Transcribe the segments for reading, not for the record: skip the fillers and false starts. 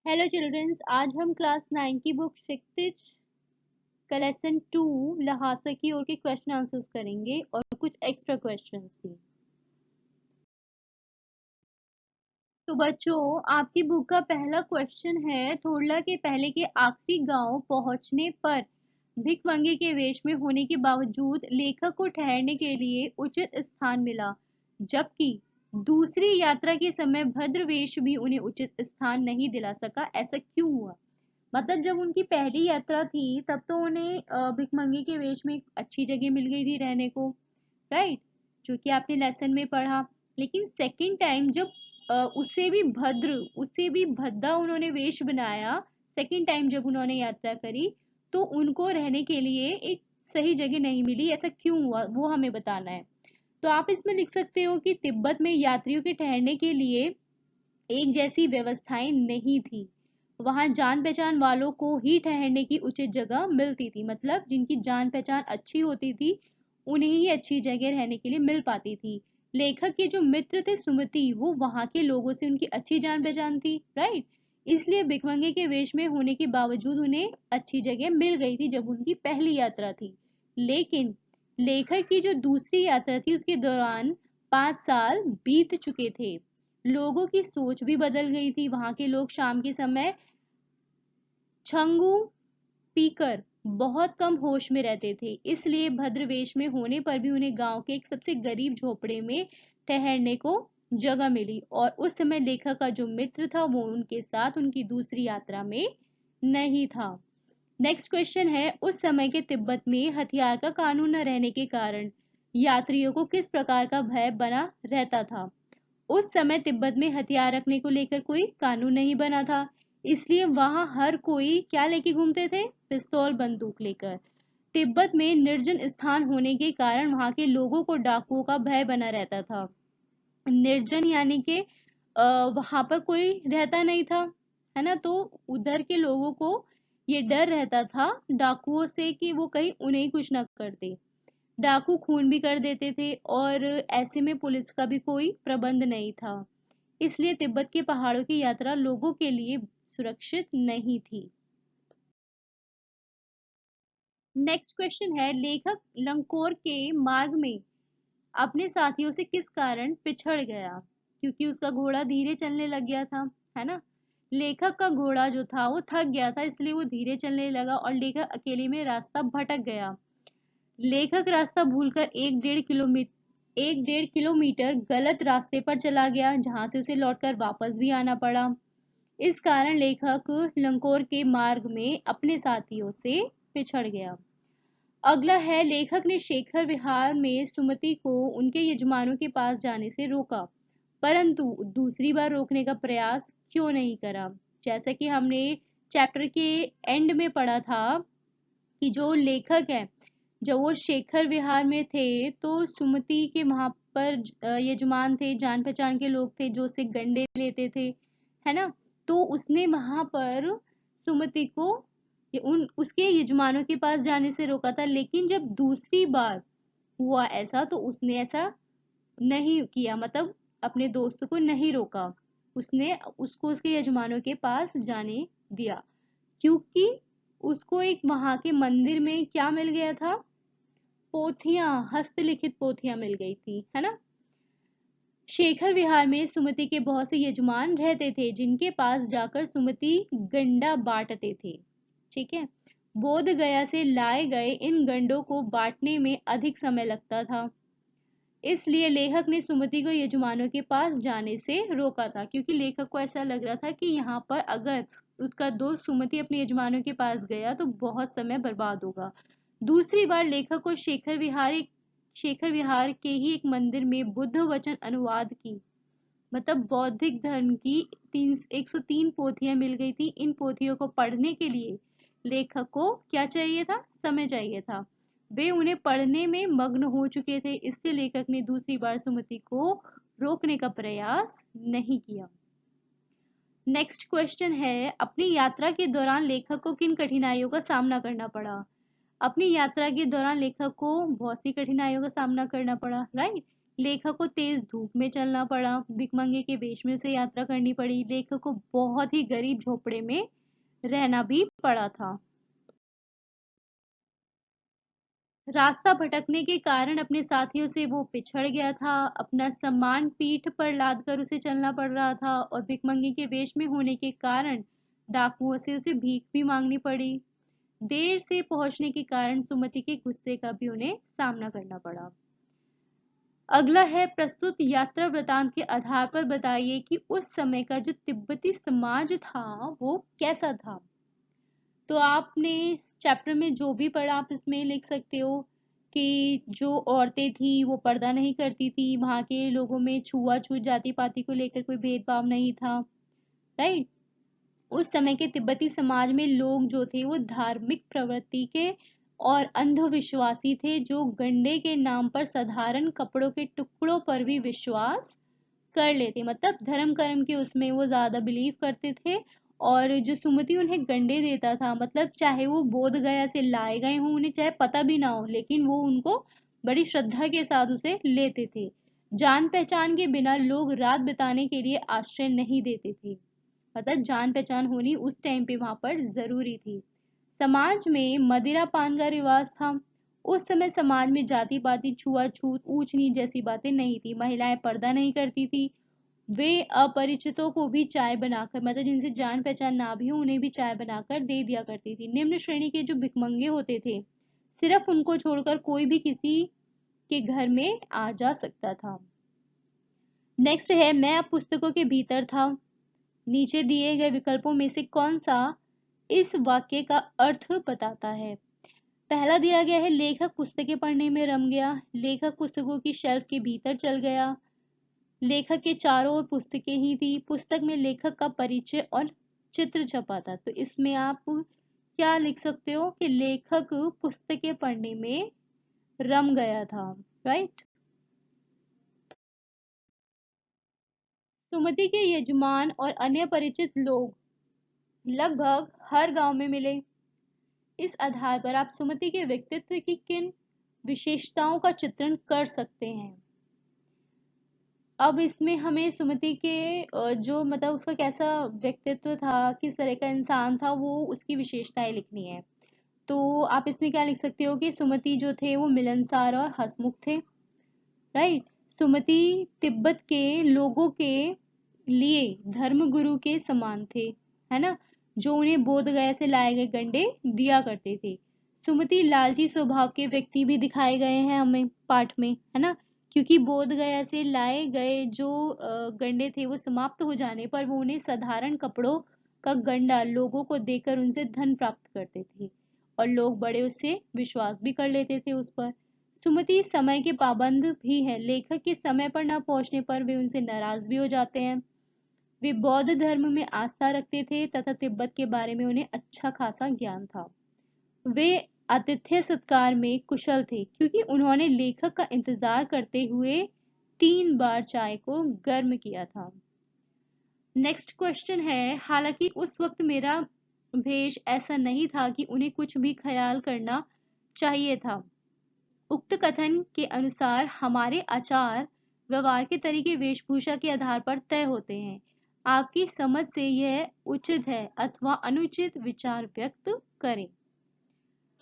Hello children's, आज हम class 9 की बुक क्षितिज का लेसन 2 ल्हासा की ओर के क्वेश्चन आंसर्स करेंगे और कुछ एक्स्ट्रा क्वेश्चंस भी। तो बच्चों, आपकी बुक का पहला क्वेश्चन है, थोड़ला के पहले के आखिरी गांव पहुंचने पर भिकमंगे के वेश में होने के बावजूद लेखक को ठहरने के लिए उचित स्थान मिला, जबकि दूसरी यात्रा के समय भद्र वेश भी उन्हें उचित स्थान नहीं दिला सका। ऐसा क्यों हुआ? मतलब जब उनकी पहली यात्रा थी तब तो उन्हें भिकमंगे के वेश में एक अच्छी जगह मिल गई थी रहने को, राइट, जो कि आपने लेसन में पढ़ा। लेकिन सेकंड टाइम जब उससे भी भद्दा उन्होंने वेश बनाया, सेकंड टाइम जब उन्होंने यात्रा करी तो उनको रहने के लिए एक सही जगह नहीं मिली। ऐसा क्यों हुआ वो हमें बताना है। तो आप इसमें लिख सकते हो कि तिब्बत में यात्रियों के ठहरने के लिए एक जैसी व्यवस्थाएं नहीं थी। वहां जान पहचान वालों को ही ठहरने की उचित जगह मिलती थी, मतलब जिनकी जान पहचान अच्छी होती थी उन्हें ही अच्छी जगह रहने के लिए मिल पाती थी। लेखक के जो मित्र थे सुमति, वो वहां के लोगों से उनकी अच्छी जान पहचान थी, राइट। इसलिए भिकमंगे के वेश में होने के बावजूद उन्हें अच्छी जगह मिल गई थी जब उनकी पहली यात्रा थी। लेकिन लेखक की जो दूसरी यात्रा थी उसके दौरान 5 साल बीत चुके थे। लोगों की सोच भी बदल गई थी। वहां के लोग शाम के समय छंगू पीकर बहुत कम होश में रहते थे, इसलिए भद्रवेश में होने पर भी उन्हें गांव के एक सबसे गरीब झोपड़े में ठहरने को जगह मिली और उस समय लेखक का जो मित्र था वो उनके साथ उनकी दूसरी यात्रा में नहीं था। नेक्स्ट क्वेश्चन है, उस समय के तिब्बत में हथियार का कानून न रहने के कारण यात्रियों को किस प्रकार का भय बना रहता था? उस समय तिब्बत में हथियार रखने को लेकर कोई कानून नहीं बना था, इसलिए वहां हर कोई क्या लेके घूमते थे? पिस्तौल बंदूक लेकर। तिब्बत में निर्जन स्थान होने के कारण वहां के लोगों को डाकुओं का भय बना रहता था। निर्जन यानी कि वहां पर कोई रहता नहीं था, है ना। तो उधर के लोगों को ये डर रहता था डाकुओं से कि वो कहीं उन्हें कुछ ना कर दे। डाकू खून भी कर देते थे और ऐसे में पुलिस का भी कोई प्रबंध नहीं था, इसलिए तिब्बत के पहाड़ों की यात्रा लोगों के लिए सुरक्षित नहीं थी। नेक्स्ट क्वेश्चन है, लेखक लंकोर के मार्ग में अपने साथियों से किस कारण पिछड़ गया? क्योंकि उसका घोड़ा धीरे चलने लग गया था, है ना। लेखक का घोड़ा जो था वो थक गया था, इसलिए वो धीरे चलने लगा और लेखक अकेले में रास्ता भटक गया। लेखक रास्ता भूलकर 1.5 किलोमीटर गलत रास्ते पर चला गया, जहां से उसे लौटकर वापस भी आना पड़ा। इस कारण लेखक लंकोर के मार्ग में अपने साथियों से पिछड़ गया। अगला है, लेखक ने शेखर विहार में सुमति को उनके यजमानों के पास जाने से रोका, परंतु दूसरी बार रोकने का प्रयास क्यों नहीं करा? जैसा कि हमने चैप्टर के एंड में पढ़ा था कि जो लेखक है, जब वो शेखर विहार में थे तो सुमति के वहां पर यजमान थे, जान पहचान के लोग थे जो उससे गंडे लेते थे, है ना। तो उसने वहां पर सुमति को उन उसके यजमानों के पास जाने से रोका था, लेकिन जब दूसरी बार हुआ ऐसा तो उसने ऐसा नहीं किया, मतलब अपने दोस्त को नहीं रोका। उसने उसको उसके यजमानों के पास जाने दिया, क्योंकि उसको एक वहां के मंदिर में क्या मिल गया था? पोथियां, हस्तलिखित पोथियां मिल गई थी, है ना। शेखर विहार में सुमति के बहुत से यजमान रहते थे जिनके पास जाकर सुमति गंडा बांटते थे, ठीक है। बोध गया से लाए गए इन गंडों को बांटने में अधिक समय लगता था, इसलिए लेखक ने सुमति को यजमानों के पास जाने से रोका था, क्योंकि लेखक को ऐसा लग रहा था कि यहाँ पर अगर उसका दोस्त सुमति अपने यजमानों के पास गया तो बहुत समय बर्बाद होगा। दूसरी बार लेखक को शेखर विहार के ही एक मंदिर में बुद्ध वचन अनुवाद की, मतलब बौद्धिक धर्म की 103 पोथियां मिल गई थी। इन पोथियों को पढ़ने के लिए लेखक को क्या चाहिए था? समय चाहिए था। वे उन्हें पढ़ने में मग्न हो चुके थे, इससे लेखक ने दूसरी बार सुमति को रोकने का प्रयास नहीं किया। नेक्स्ट क्वेश्चन है, अपनी यात्रा के दौरान लेखक को किन कठिनाइयों का सामना करना पड़ा? अपनी यात्रा के दौरान लेखक को बहुत सी कठिनाइयों का सामना करना पड़ा, राइट। लेखक को तेज धूप में चलना पड़ा, भिकमंगे के वेश में उसे यात्रा करनी पड़ी, लेखक को बहुत ही गरीब झोपड़े में रहना भी पड़ा था। रास्ता भटकने के कारण अपने साथियों से वो पिछड़ गया था, अपना सामान पीठ पर लाद कर उसे चलना पड़ रहा था और भिकमंगे के वेश में होने के कारण डाकुओं से उसे भीख भी मांगनी पड़ी। देर से पहुंचने के कारण सुमति के गुस्से का भी उन्हें सामना करना पड़ा। अगला है, प्रस्तुत यात्रा वृतांत के आधार पर बताइए कि उस समय का जो तिब्बती समाज था वो कैसा था। तो आपने चैप्टर में जो भी पढ़ा आप इसमें लिख सकते हो कि जो औरतें थी वो पर्दा नहीं करती थी, वहां के लोगों में छुआछूत जाति पाति को लेकर कोई भेदभाव नहीं था। राइट। उस समय के तिब्बती समाज में लोग जो थे वो धार्मिक प्रवृत्ति के और अंधविश्वासी थे, जो गंडे के नाम पर साधारण कपड़ों के टुकड़ों पर भी विश्वास कर लेते, मतलब धर्म कर्म के उसमें वो ज्यादा बिलीव करते थे। और जो सुमति उन्हें गंडे देता था, मतलब चाहे वो बोध गया से लाए गए हों, उन्हें चाहे पता भी ना हो, लेकिन वो उनको बड़ी श्रद्धा के साथ उसे लेते थे। जान पहचान के बिना लोग रात बिताने के लिए आश्रय नहीं देते थे, मतलब जान पहचान होनी उस टाइम पे वहां पर जरूरी थी। समाज में मदिरा पान का रिवाज था। उस समय समाज में जाति पाति छुआछूत ऊंच नीच जैसी बातें नहीं थी, महिलाएं पर्दा नहीं करती थी। वे अपरिचितों को भी चाय बनाकर, मतलब जिनसे जान पहचान ना भी हो उन्हें भी चाय बनाकर दे दिया करती थी। निम्न श्रेणी के जो भिकमंगे होते थे, सिर्फ उनको छोड़कर कोई भी किसी के घर में आ जा सकता था। नेक्स्ट है, मैं अब पुस्तकों के भीतर था। नीचे दिए गए विकल्पों में से कौन सा इस वाक्य का अर्थ बताता है। पहला दिया गया है, लेखक पुस्तकें पढ़ने में रम गया, लेखक पुस्तकों की शेल्फ के भीतर चल गया, लेखक के चारों ओर पुस्तकें ही थी, पुस्तक में लेखक का परिचय और चित्र छपा था। तो इसमें आप क्या लिख सकते हो कि लेखक पुस्तकें पढ़ने में रम गया था। राइट। सुमति के यजमान और अन्य परिचित लोग लगभग हर गांव में मिले। इस आधार पर आप सुमति के व्यक्तित्व की किन विशेषताओं का चित्रण कर सकते हैं। अब इसमें हमें सुमति के जो मतलब उसका कैसा व्यक्तित्व था, किस तरह का इंसान था, वो उसकी विशेषताएं लिखनी है। तो आप इसमें क्या लिख सकते हो कि सुमति जो थे वो मिलनसार और हंसमुख थे। राइट। सुमति तिब्बत के लोगों के लिए धर्मगुरु के समान थे, है ना, जो उन्हें बोध गया से लाए गए गंडे दिया करते थे। सुमति लालची स्वभाव के व्यक्ति भी दिखाए गए हैं हमें पाठ में, है ना, क्योंकि बोध गया से लाए गए जो गंडे थे वो समाप्त हो जाने पर वो उन्हें साधारण कपड़ों का गंडा लोगों को देकर उनसे धन प्राप्त करते थे और लोग बड़े उससे विश्वास भी कर लेते थे उस पर। सुमति समय के पाबंद भी है, लेखक के समय पर न पहुंचने पर वे उनसे नाराज भी हो जाते हैं। वे बौद्ध धर्म में आस्था रखते थे तथा तिब्बत के बारे में उन्हें अच्छा खासा ज्ञान था। वे आतिथ्य सत्कार में कुशल थे, क्योंकि उन्होंने लेखक का इंतजार करते हुए 3 बार चाय को गर्म किया था। नेक्स्ट क्वेश्चन है, हालांकि उस वक्त मेरा भेष ऐसा नहीं था कि उन्हें कुछ भी ख्याल करना चाहिए था। उक्त कथन के अनुसार हमारे आचार व्यवहार के तरीके वेशभूषा के आधार पर तय होते हैं। आपकी समझ से यह उचित है अथवा अनुचित विचार व्यक्त करें।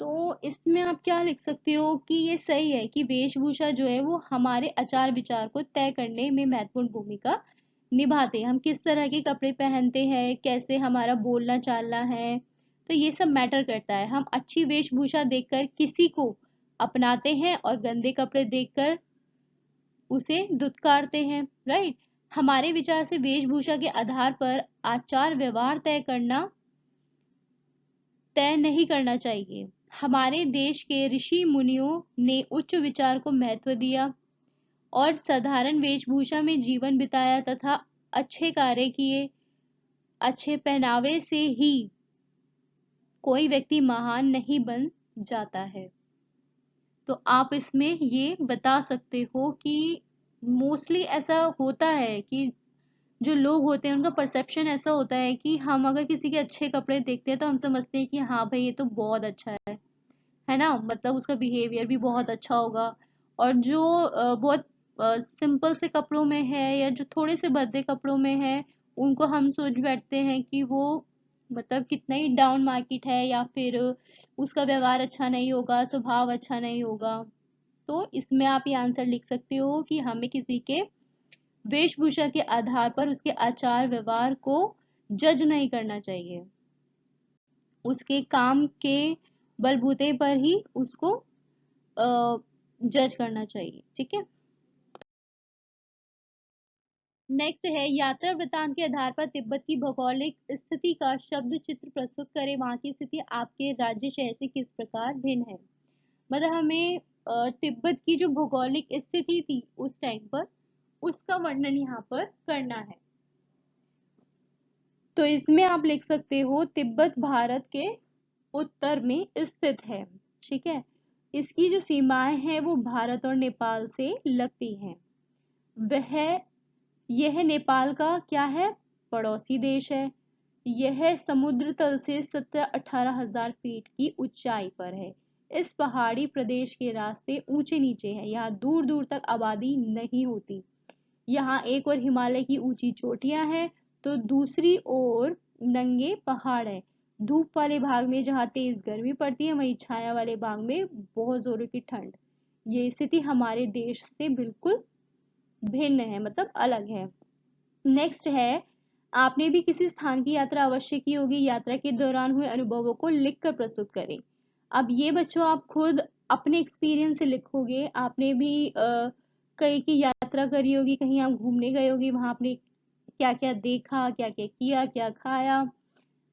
तो इसमें आप क्या लिख सकते हो कि ये सही है कि वेशभूषा जो है वो हमारे आचार विचार को तय करने में महत्वपूर्ण भूमिका निभाते हैं। हम किस तरह के कपड़े पहनते हैं, कैसे हमारा बोलना चालना है, तो ये सब मैटर करता है। हम अच्छी वेशभूषा देखकर किसी को अपनाते हैं और गंदे कपड़े देखकर उसे धुतकारते हैं। राइट। हमारे विचार से वेशभूषा के आधार पर आचार व्यवहार तय नहीं करना चाहिए। हमारे देश के ऋषि मुनियों ने उच्च विचार को महत्व दिया और साधारण वेशभूषा में जीवन बिताया तथा अच्छे कार्य किए। अच्छे पहनावे से ही कोई व्यक्ति महान नहीं बन जाता है। तो आप इसमें ये बता सकते हो कि मोस्टली ऐसा होता है कि जो लोग होते हैं उनका परसेप्शन ऐसा होता है कि हम अगर किसी के अच्छे कपड़े देखते हैं तो हम समझते हैं कि हाँ भाई ये तो बहुत अच्छा है ना, मतलब उसका बिहेवियर भी बहुत अच्छा होगा। और जो बहुत सिंपल से कपड़ों में है या जो थोड़े से भद्दे कपड़ों में है, उनको हम सोच बैठते हैं कि वो मतलब कितना ही डाउन मार्केट है या फिर उसका व्यवहार अच्छा नहीं होगा, स्वभाव अच्छा नहीं होगा। तो इसमें आप ये आंसर लिख सकते हो कि हमें किसी के वेशभूषा के आधार पर उसके आचार व्यवहार को जज नहीं करना चाहिए, उसके काम के बलबूते पर ही उसको जज करना चाहिए। ठीक है। नेक्स्ट है यात्रा वृतांत के आधार पर तिब्बत की भौगोलिक स्थिति का शब्द चित्र प्रस्तुत करें, वहां की स्थिति आपके राज्य शहर से किस प्रकार भिन्न है। मतलब हमें तिब्बत की जो भौगोलिक स्थिति थी उस टाइम पर, उसका वर्णन यहाँ पर करना है। तो इसमें आप लिख सकते हो तिब्बत भारत के उत्तर में स्थित है। ठीक है। इसकी जो सीमाएं हैं वो भारत और नेपाल से लगती हैं। वह यह नेपाल का क्या है, पड़ोसी देश है। यह समुद्र तल से 17-18 हजार फीट की ऊंचाई पर है। इस पहाड़ी प्रदेश के रास्ते ऊंचे नीचे हैं, यहाँ दूर दूर तक आबादी नहीं होती। यहाँ एक और हिमालय की ऊंची चोटियां हैं तो दूसरी ओर नंगे पहाड़ है। धूप वाले भाग में जहाँ तेज गर्मी पड़ती है, वहीं छाया वाले भाग में बहुत जोरों की ठंड। ये स्थिति हमारे देश से बिल्कुल भिन्न है, मतलब अलग है। नेक्स्ट है, आपने भी किसी स्थान की यात्रा अवश्य की होगी, यात्रा के दौरान हुए अनुभवों को लिखकर प्रस्तुत करें। अब ये बच्चों आप खुद अपने एक्सपीरियंस से लिखोगे। आपने भी कहीं की यात्रा करी होगी, कहीं आप घूमने गए होगी, वहां आपने क्या क्या देखा, क्या क्या किया, क्या खाया।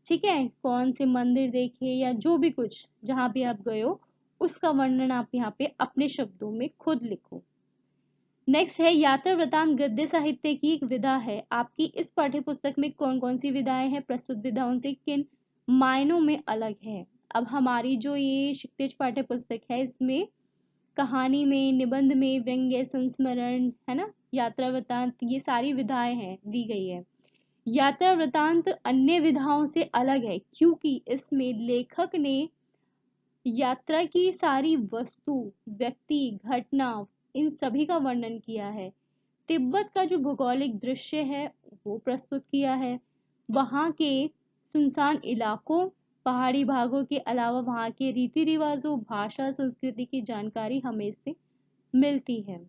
ठीक है, कौन से मंदिर देखे या जो भी कुछ जहां भी आप गए हो, उसका वर्णन आप यहाँ पे अपने शब्दों में खुद लिखो। नेक्स्ट है यात्रा वृतांत गद्य साहित्य की एक विधा है। आपकी इस पाठ्य पुस्तक में कौन कौन सी विधाएं हैं, प्रस्तुत विधाओं से किन मायनों में अलग है। अब हमारी जो ये क्षितिज पाठ्य पुस्तक है, इसमें कहानी में, निबंध में, व्यंग्य, संस्मरण, है ना, यात्रा वृतांत, ये सारी विधाएं हैं दी गई है। यात्रा वृतांत अन्य विधाओं से अलग है क्योंकि इसमें लेखक ने यात्रा की सारी वस्तु, व्यक्ति, घटना, इन सभी का वर्णन किया है। तिब्बत का जो भौगोलिक दृश्य है वो प्रस्तुत किया है। वहाँ के सुनसान इलाकों, पहाड़ी भागों के अलावा वहाँ के रीति रिवाजों, भाषा, संस्कृति की जानकारी हमें इससे मिलती है।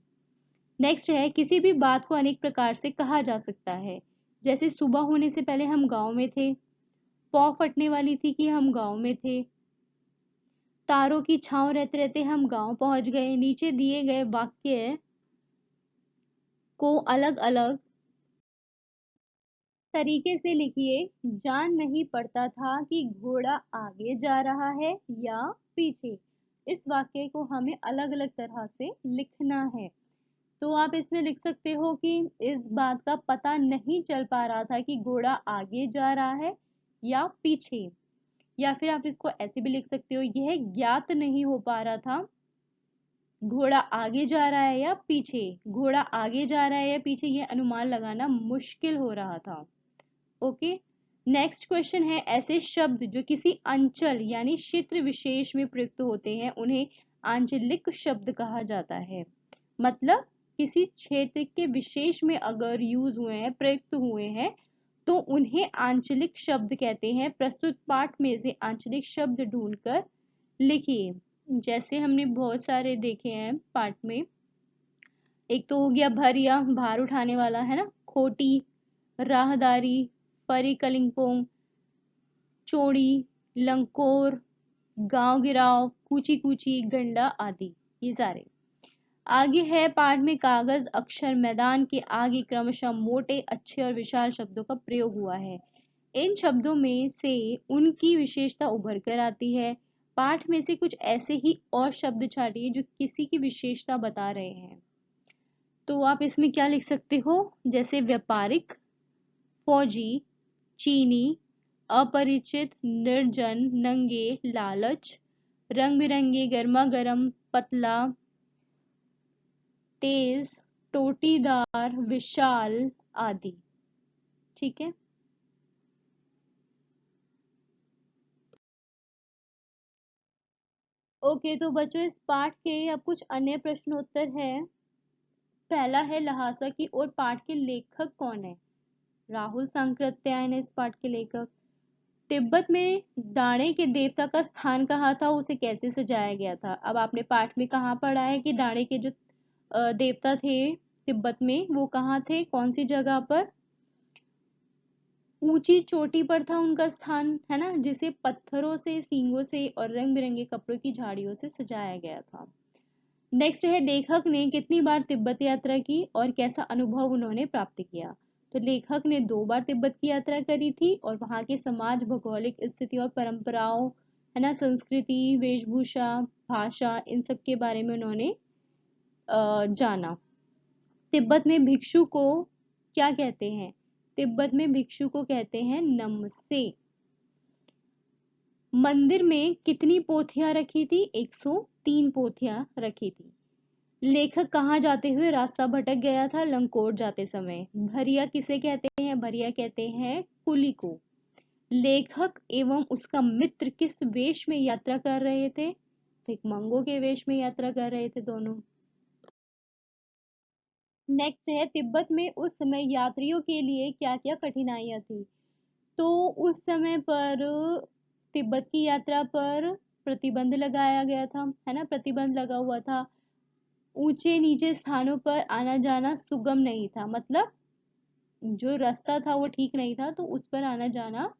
नेक्स्ट है, किसी भी बात को अनेक प्रकार से कहा जा सकता है। जैसे सुबह होने से पहले हम गांव में थे, पौ फटने वाली थी कि हम गांव में थे, तारों की छांव रहते रहते हम गांव पहुंच गए। नीचे दिए गए वाक्य को अलग अलग तरीके से लिखिए। जान नहीं पड़ता था कि घोड़ा आगे जा रहा है या पीछे। इस वाक्य को हमें अलग अलग तरह से लिखना है। तो आप इसमें लिख सकते हो कि इस बात का पता नहीं चल पा रहा था कि घोड़ा आगे जा रहा है या पीछे। या फिर आप इसको ऐसे भी लिख सकते हो, यह ज्ञात नहीं हो पा रहा था घोड़ा आगे जा रहा है या पीछे। घोड़ा आगे जा रहा है या पीछे, यह अनुमान लगाना मुश्किल हो रहा था। ओके। नेक्स्ट क्वेश्चन है, ऐसे शब्द जो किसी अंचल यानी क्षेत्र विशेष में प्रयुक्त होते हैं उन्हें आंचलिक शब्द कहा जाता है। मतलब किसी क्षेत्र के विशेष में अगर यूज हुए हैं, प्रयुक्त हुए हैं, तो उन्हें आंचलिक शब्द कहते हैं। प्रस्तुत पाठ में से आंचलिक शब्द ढूंढकर लिखिए। जैसे हमने बहुत सारे देखे हैं पाठ में। एक तो हो गया भरिया, भार उठाने वाला, है ना, खोटी, राहदारी, परी कलिंपोंग, चोड़ी, लंकोर, गांव गिराव, कूची कूची, गंडा आदि, ये सारे। आगे है पाठ में कागज अक्षर मैदान के आगे क्रमशः मोटे, अच्छे और विशाल शब्दों का प्रयोग हुआ है। इन शब्दों में से उनकी विशेषता उभर कर आती है। पाठ में से कुछ ऐसे ही और शब्द छाटिए जो किसी की विशेषता बता रहे हैं। तो आप इसमें क्या लिख सकते हो, जैसे व्यापारिक, फौजी, चीनी, अपरिचित, निर्जन, नंगे, लालच, रंग बिरंगे, गर्मा गर्म, पतला, तेज, टोटीदार, विशाल आदि। ठीक है। ओके, तो बच्चों इस पाठ के अब कुछ अन्य प्रश्नोत्तर है। पहला है ल्हासा की ओर पाठ के लेखक कौन है? राहुल सांकृत्यायन है इस पाठ के लेखक। तिब्बत में डाणे के देवता का स्थान कहाँ था, उसे कैसे सजाया गया था? अब आपने पाठ में कहाँ पढ़ा है कि डाणे के जो देवता थे तिब्बत में, वो कहाँ थे, कौन सी जगह पर? ऊंची चोटी पर था उनका स्थान, है ना, जिसे पत्थरों से, सींगों से और रंग बिरंगे कपड़ों की झाड़ियों से सजाया गया था। नेक्स्ट है लेखक ने कितनी बार तिब्बत यात्रा की और कैसा अनुभव उन्होंने प्राप्त किया? तो लेखक ने 2 बार तिब्बत की यात्रा करी थी और वहाँ के समाज, भौगोलिक स्थिति और परंपराओं, है ना, संस्कृति, वेशभूषा, भाषा, इन सब के बारे में उन्होंने जाना। तिब्बत में भिक्षु को क्या कहते हैं? तिब्बत में भिक्षु को कहते हैं नमस्ते। मंदिर में कितनी पोथियां रखी थी? 103 पोथियां रखी थी। लेखक कहाँ जाते हुए रास्ता भटक गया था? लंकोट जाते समय। भरिया किसे कहते हैं? भरिया कहते हैं कुली को। लेखक एवं उसका मित्र किस वेश में यात्रा कर रहे थे? भिकमंगों के वेश में यात्रा कर रहे थे दोनों। नेक्स्ट है तिब्बत में उस समय यात्रियों के लिए क्या क्या कठिनाइयां थी? तो उस समय पर तिब्बत की यात्रा पर प्रतिबंध लगाया गया था, है ना, प्रतिबंध लगा हुआ था। ऊंचे नीचे स्थानों पर आना जाना सुगम नहीं था, मतलब जो रास्ता था वो ठीक नहीं था, तो उस पर आना जाना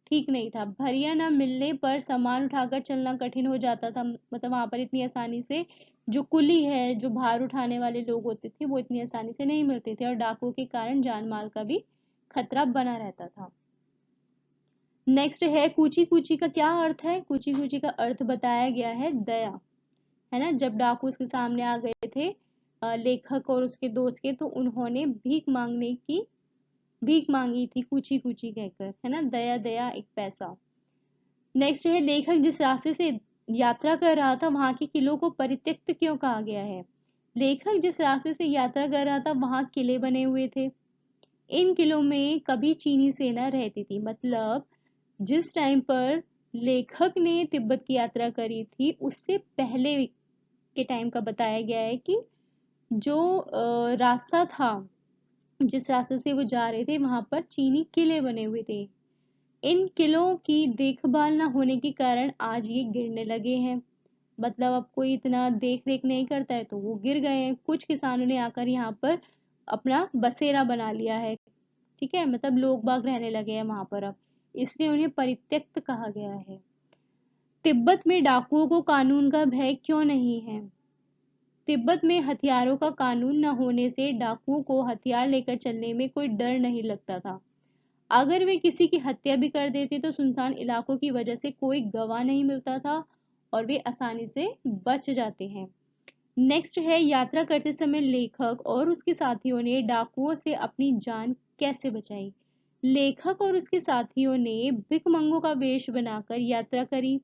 ठीक नहीं था। भरिया न मिलने पर सामान उठाकर चलना कठिन हो जाता था, मतलब वहां पर इतनी आसानी से जो कुली है, जो भार उठाने वाले लोग होते थे, वो इतनी आसानी से नहीं मिलते थे और डाकुओं के कारण जान माल का भी खतरा बना रहता था। नेक्स्ट है कूची कूची का क्या अर्थ है? कूची कूची का अर्थ बताया गया है दया, है ना। जब डाकू उसके सामने आ गए थे लेखक और उसके दोस्त के, तो उन्होंने भीख मांगी थी कूची कूची कहकर, है ना, दया दया एक पैसा। नेक्स्ट है लेखक जिस रास्ते से यात्रा कर रहा था वहां के किलों को परित्यक्त क्यों कहा गया है? लेखक जिस रास्ते से यात्रा कर रहा था वहां किले बने हुए थे। इन किलों में कभी चीनी सेना रहती थी, मतलब जिस टाइम पर लेखक ने तिब्बत की यात्रा करी थी उससे पहले के टाइम का बताया गया है कि जो रास्ता था, जिस रास्ते से वो जा रहे थे, वहां पर चीनी किले बने हुए थे। इन किलों की देखभाल न होने के कारण आज ये गिरने लगे हैं, मतलब अब कोई इतना देख रेख नहीं करता है तो वो गिर गए हैं। कुछ किसानों ने आकर यहाँ पर अपना बसेरा बना लिया है, ठीक है, मतलब लोग बाग रहने लगे हैं वहां पर अब, इसलिए उन्हें परित्यक्त कहा गया है। तिब्बत में डाकुओं को कानून का भय क्यों नहीं है? तिब्बत में हथियारों का कानून न होने से डाकुओं को हथियार लेकर चलने में कोई डर नहीं लगता था। अगर वे किसी की हत्या भी कर देते तो सुनसान इलाकों की वजह से कोई गवाह नहीं मिलता था और वे आसानी से बच जाते हैं। नेक्स्ट है यात्रा करते समय लेखक और उसके साथियों ने डाकुओं से अपनी जान कैसे बचाई? लेखक और उसके साथियों ने भिकमंगों का वेश बनाकर यात्रा करी,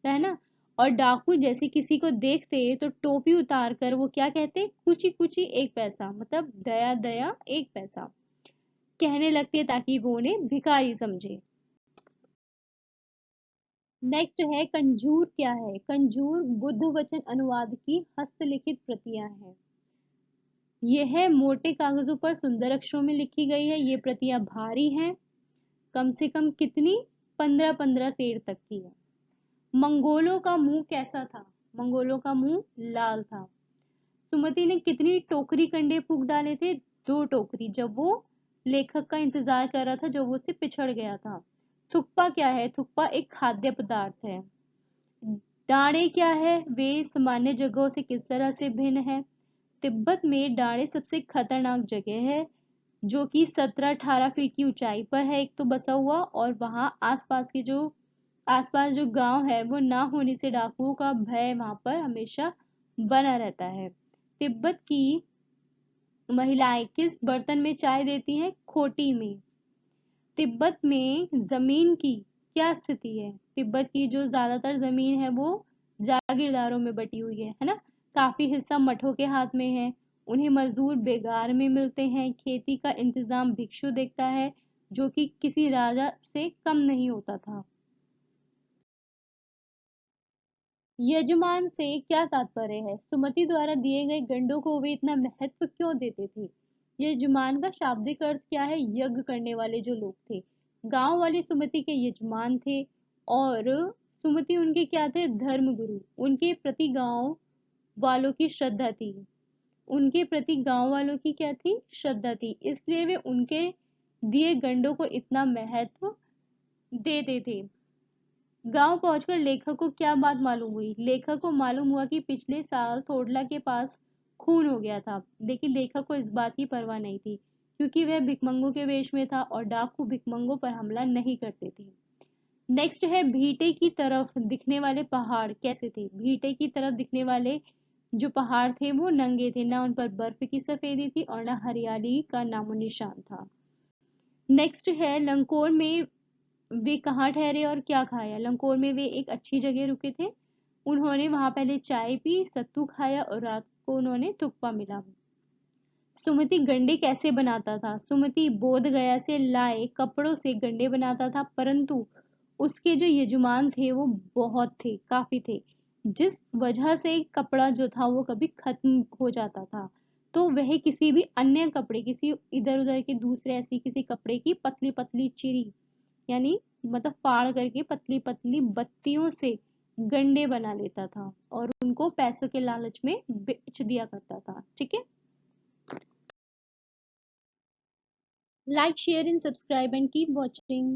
है ना, और डाकू जैसे किसी को देखते तो टोपी उतार कर वो क्या कहते? कुची कुची एक पैसा, मतलब दया दया एक पैसा कहने लगते ताकि वो उन्हें भिखारी समझे। नेक्स्ट है कंजूर क्या है? कंजूर बुद्ध वचन अनुवाद की हस्तलिखित प्रतियां हैं। यह मोटे कागजों पर सुंदर अक्षरों में लिखी गई है। ये प्रतियां भारी हैं, कम से कम कितनी? 15-15 सेर तक की है। मंगोलों का मुंह कैसा था? मंगोलों का मुंह लाल था। सुमति ने कितनी टोकरी कंडे फूंक डाले थे? 2 टोकरी, जब वो लेखक का इंतजार कर रहा था, जब वो उससे पिछड़ गया था। थुक्पा क्या है? थुक्पा एक खाद्य पदार्थ है। डाणे क्या है? वे सामान्य जगहों से किस तरह से भिन्न है? तिब्बत में डाणे सबसे खतरनाक जगह है, जो कि 17-18 फीट की ऊंचाई पर है एक तो बसा हुआ, और वहां आसपास जो गांव है वो ना होने से डाकुओं का भय वहां पर हमेशा बना रहता है। तिब्बत की महिलाएं किस बर्तन में चाय देती हैं? खोटी में। तिब्बत में जमीन की क्या स्थिति है? तिब्बत की जो ज्यादातर जमीन है वो जागीरदारों में बटी हुई है ना, काफी हिस्सा मठों के हाथ में है। उन्हें मजदूर बेगार में मिलते हैं। खेती का इंतजाम भिक्षु देखता है, जो कि किसी राजा से कम नहीं होता था। यजमान से क्या तात्पर्य है? सुमति द्वारा दिए गए गंडों को वे इतना महत्व क्यों देते थे? यजमान का शाब्दिक अर्थ क्या है? यज्ञ करने वाले जो लोग थे। गांव वाले सुमति के यजमान थे और सुमति उनके क्या थे? धर्म गुरु। उनके प्रति गांव वालों की श्रद्धा थी। उनके प्रति गांव वालों की क्या थी? श्रद्धा थी, इसलिए वे उनके दिए गंडों को इतना महत्व देते थे। गांव पहुंचकर लेखक को क्या बात मालूम हुई? लेखक को मालूम हुआ कि पिछले साल थोडला के पास खून हो गया था, लेकिन लेखक को इस बात की परवाह नहीं थी, क्योंकि वह भिकमंगों के वेश में था और डाकू भिकमंगों पर हमला नहीं करते थे। नेक्स्ट है, भीटे की तरफ दिखने वाले पहाड़ कैसे थे? भीटे की तरफ दिखने वाले जो पहाड़ थे वो नंगे थे, ना उन पर बर्फ की सफेदी थी और ना हरियाली का नामो निशान था। नेक्स्ट है, लंकोर में वे कहाँ ठहरे और क्या खाया? लंकोर में वे एक अच्छी जगह रुके थे। उन्होंने वहां पहले चाय पी, सत्तू खाया और रात को उन्होंने थुक्पा मिला। सुमति गंडे कैसे बनाता था? सुमति बोध गया से लाए कपड़ों से गंडे बनाता था, परंतु उसके जो यजमान थे वो बहुत थे, काफी थे, जिस वजह से कपड़ा जो था वो कभी खत्म हो जाता था, तो वह किसी भी अन्य कपड़े, किसी इधर उधर के दूसरे ऐसी किसी कपड़े की पतली पतली चिरी, यानी मतलब फाड़ करके पतली पतली बत्तियों से गंडे बना लेता था और उनको पैसों के लालच में बेच दिया करता था। ठीक है। Like, share and subscribe and keep watching.